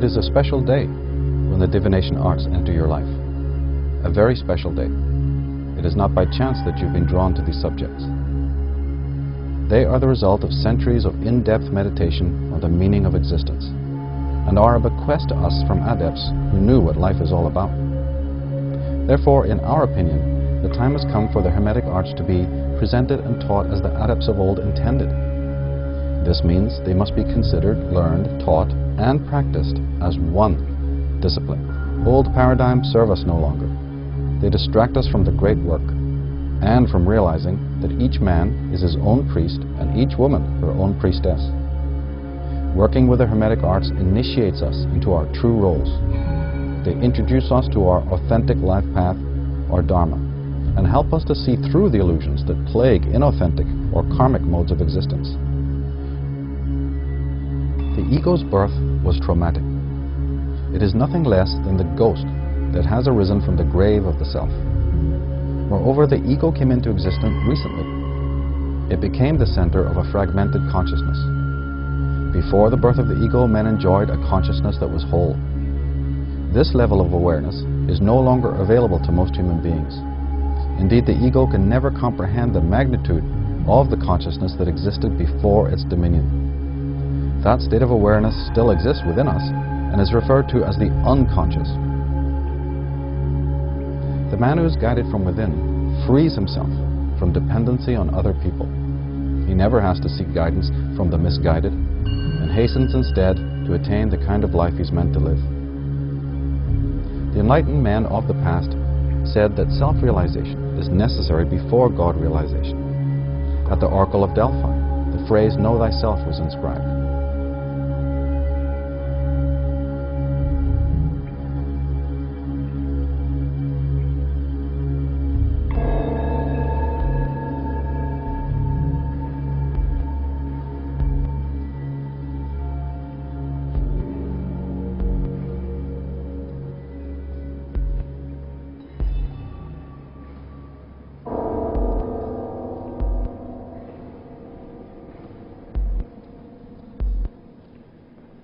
It is a special day when the divination arts enter your life. A very special day. It is not by chance that you've been drawn to these subjects. They are the result of centuries of in-depth meditation on the meaning of existence, and are a bequest to us from adepts who knew what life is all about. Therefore, in our opinion, the time has come for the Hermetic arts to be presented and taught as the adepts of old intended. This means they must be considered, learned, taught, and practiced as one discipline. Old paradigms serve us no longer. They distract us from the great work, and from realizing that each man is his own priest and each woman her own priestess. Working with the Hermetic arts initiates us into our true roles. They introduce us to our authentic life path, or Dharma, and help us to see through the illusions that plague inauthentic or karmic modes of existence. The ego's birth was traumatic. It is nothing less than the ghost that has arisen from the grave of the self. Moreover, the ego came into existence recently. It became the center of a fragmented consciousness. Before the birth of the ego, men enjoyed a consciousness that was whole. This level of awareness is no longer available to most human beings. Indeed, the ego can never comprehend the magnitude of the consciousness that existed before its dominion. That state of awareness still exists within us and is referred to as the unconscious. The man who is guided from within frees himself from dependency on other people. He never has to seek guidance from the misguided, and hastens instead to attain the kind of life he's meant to live. The enlightened men of the past said that self-realization is necessary before God-realization. At the Oracle of Delphi, the phrase "Know thyself" was inscribed.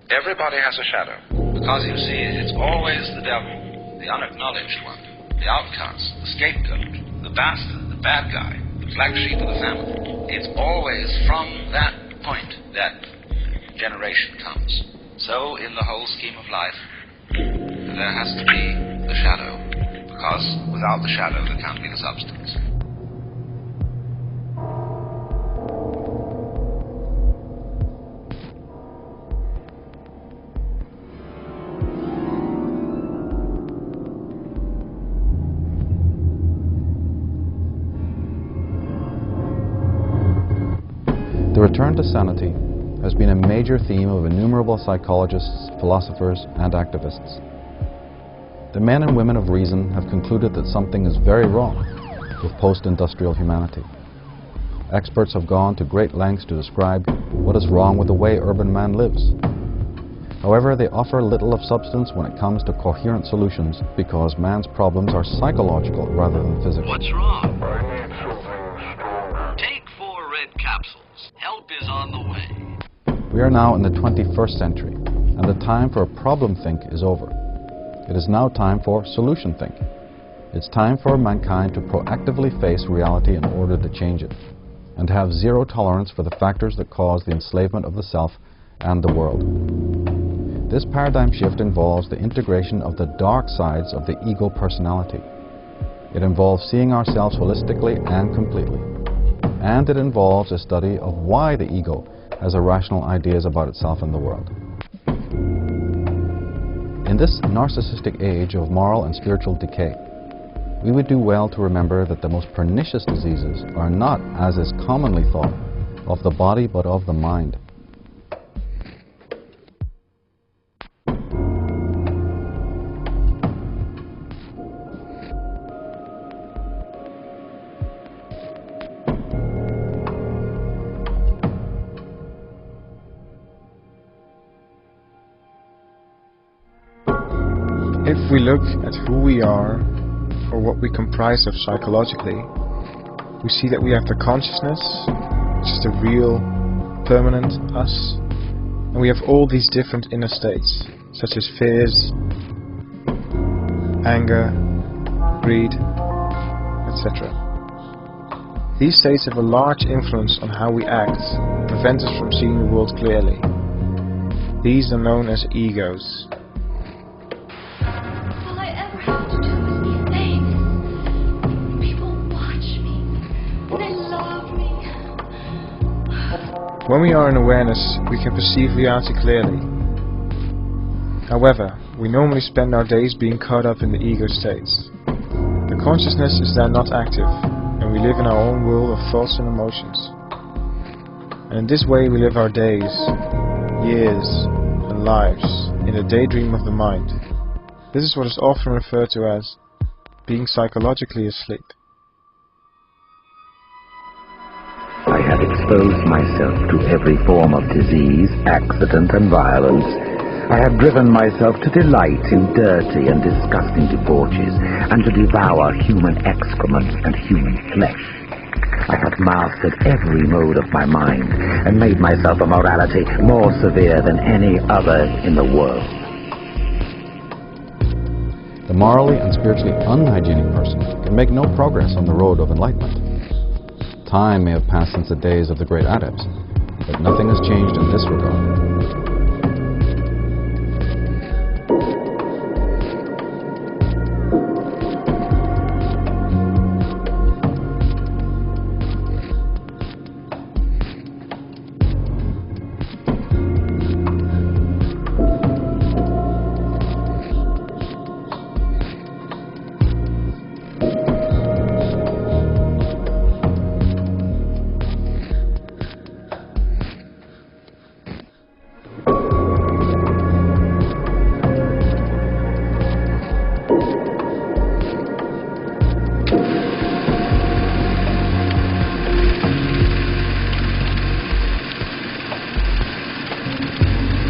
Everybody has a shadow, because you see, it's always the devil, the unacknowledged one, the outcast, the scapegoat, the bastard, the bad guy, the black sheep of the family. It's always from that point that generation comes. So, in the whole scheme of life, there has to be the shadow, because without the shadow there can't be the substance. The return to sanity has been a major theme of innumerable psychologists, philosophers, and activists. The men and women of reason have concluded that something is very wrong with post-industrial humanity. Experts have gone to great lengths to describe what is wrong with the way urban man lives. However, they offer little of substance when it comes to coherent solutions, because man's problems are psychological rather than physical. What's wrong? Take 4 red capsules. Help is on the way. We are now in the 21st century, and the time for problem think is over. It is now time for solution think. It's time for mankind to proactively face reality in order to change it, and to have zero tolerance for the factors that cause the enslavement of the self and the world. This paradigm shift involves the integration of the dark sides of the ego personality. It involves seeing ourselves holistically and completely. And it involves a study of why the ego has irrational ideas about itself and the world. In this narcissistic age of moral and spiritual decay, we would do well to remember that the most pernicious diseases are not, as is commonly thought, of the body but of the mind. If we look at who we are, or what we comprise of psychologically, we see that we have the consciousness, which is the real, permanent us, and we have all these different inner states. such as fears, anger, greed, etc. These states have a large influence on how we act and prevent us from seeing the world clearly. These are known as egos. All I ever have to do is be famous. People watch me. They love me. When we are in awareness, we can perceive reality clearly. However, we normally spend our days being caught up in the ego states. The consciousness is then not active, and we live in our own world of thoughts and emotions. And in this way we live our days, years, and lives in a daydream of the mind. This is what is often referred to as being psychologically asleep. I have exposed myself to every form of disease, accident, and violence. I have driven myself to delight in dirty and disgusting debauches, and to devour human excrement and human flesh. I have mastered every mode of my mind, and made myself a morality more severe than any other in the world. The morally and spiritually unhygienic person can make no progress on the road of enlightenment. Time may have passed since the days of the great adepts, but nothing has changed in this regard.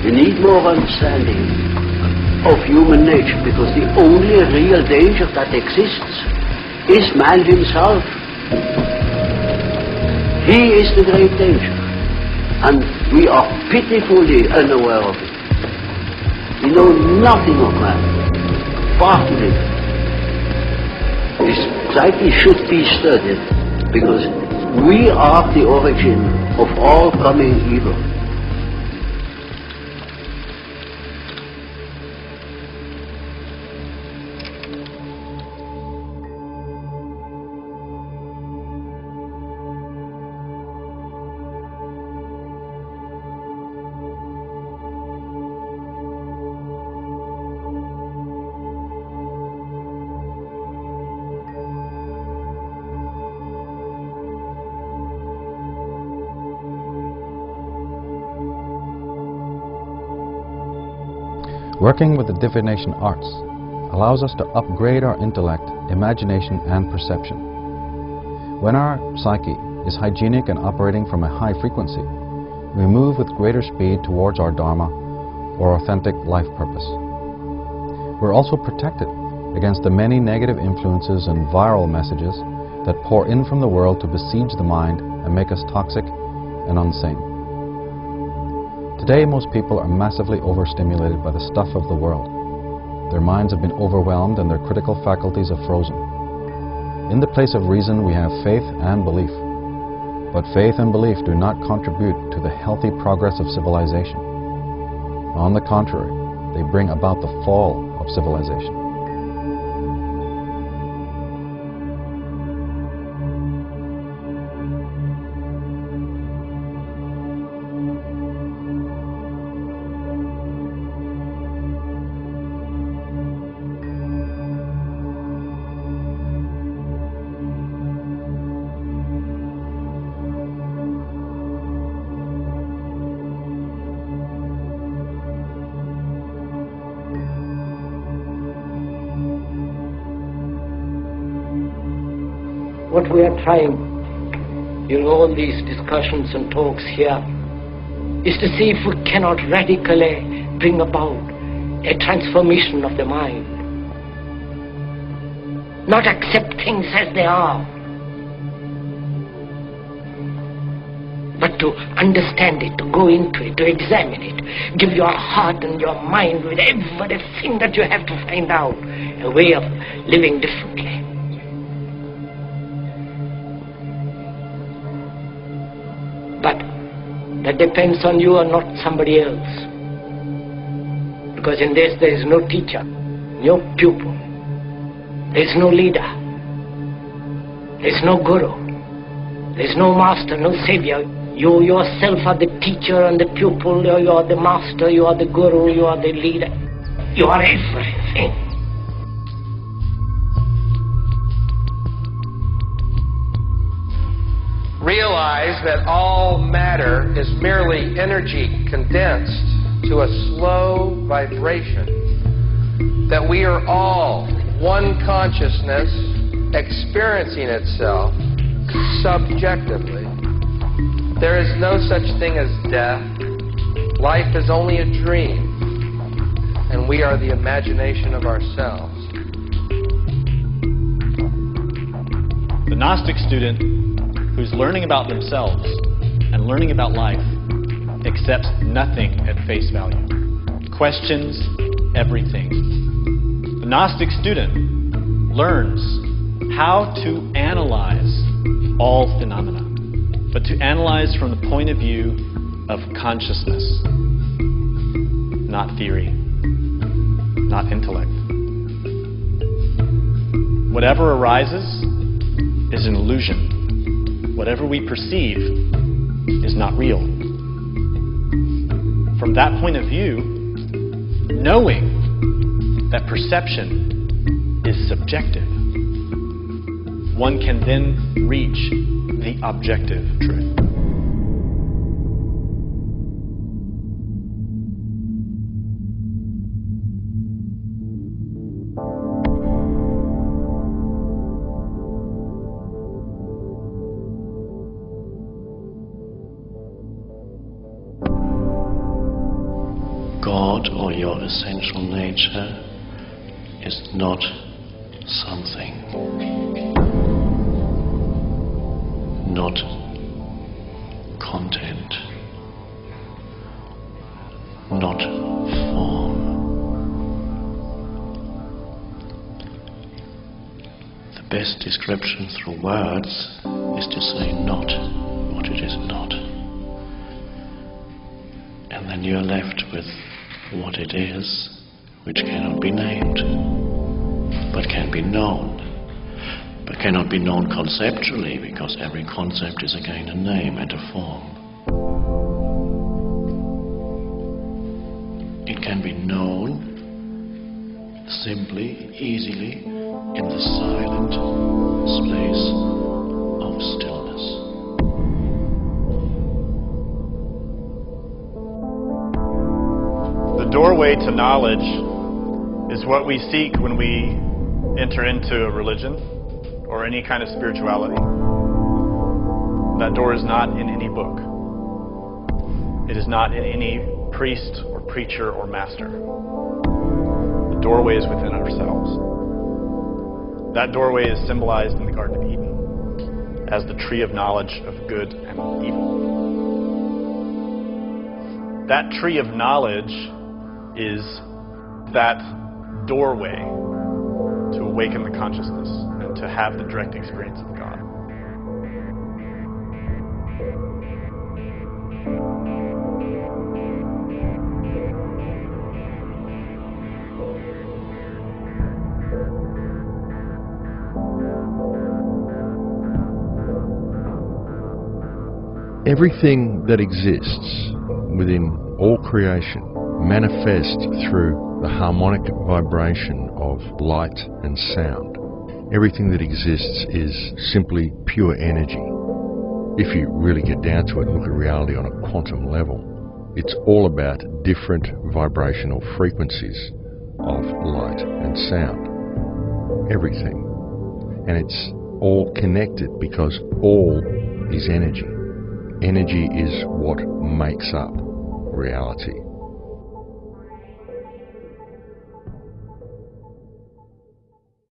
We need more understanding of human nature, because the only real danger that exists is man himself. He is the great danger, and we are pitifully unaware of it. We know nothing of man, far too little. This psyche should be studied, because we are the origin of all coming evil. Working with the divination arts allows us to upgrade our intellect, imagination, and perception. When our psyche is hygienic and operating from a high frequency, we move with greater speed towards our Dharma or authentic life purpose. We're also protected against the many negative influences and viral messages that pour in from the world to besiege the mind and make us toxic and unsane. Today, most people are massively overstimulated by the stuff of the world. Their minds have been overwhelmed and their critical faculties are frozen. In the place of reason, we have faith and belief. But faith and belief do not contribute to the healthy progress of civilization. On the contrary, they bring about the fall of civilization. What we are trying in all these discussions and talks here is to see if we cannot radically bring about a transformation of the mind. Not accept things as they are, but to understand it, to go into it, to examine it. Give your heart and your mind with everything that you have to find out a way of living differently. But that depends on you and not somebody else. Because in this there is no teacher, no pupil, there is no leader, there is no guru, there is no master, no savior. You yourself are the teacher and the pupil, you are the master, you are the guru, you are the leader. You are everything. Realize that all matter is merely energy condensed to a slow vibration. That we are all one consciousness experiencing itself subjectively. There is no such thing as death. Life is only a dream, and we are the imagination of ourselves. The Gnostic student who's learning about themselves and learning about life accepts nothing at face value, questions everything. The Gnostic student learns how to analyze all phenomena, but to analyze from the point of view of consciousness, not theory, not intellect. Whatever arises is an illusion. Whatever we perceive is not real. From that point of view, knowing that perception is subjective, one can then reach the objective truth. God, or your essential nature, is not something, not content, not form. The best description through words is to say not what it is not. And then you're left with what it is, which cannot be named, but can be known. But cannot be known conceptually, because every concept is again a name and a form. It can be known simply, easily, in the silent space of stillness. The doorway to knowledge is what we seek when we enter into a religion or any kind of spirituality. That door is not in any book. It is not in any priest or preacher or master. The doorway is within ourselves. That doorway is symbolized in the Garden of Eden as the tree of knowledge of good and evil. That tree of knowledge is that doorway to awaken the consciousness and to have the direct experience of God. Everything that exists within all creation manifests through the harmonic vibration of light and sound. Everything that exists is simply pure energy. If you really get down to it and look at reality on a quantum level, it's all about different vibrational frequencies of light and sound. Everything. And it's all connected because all is energy. Energy is what makes up reality.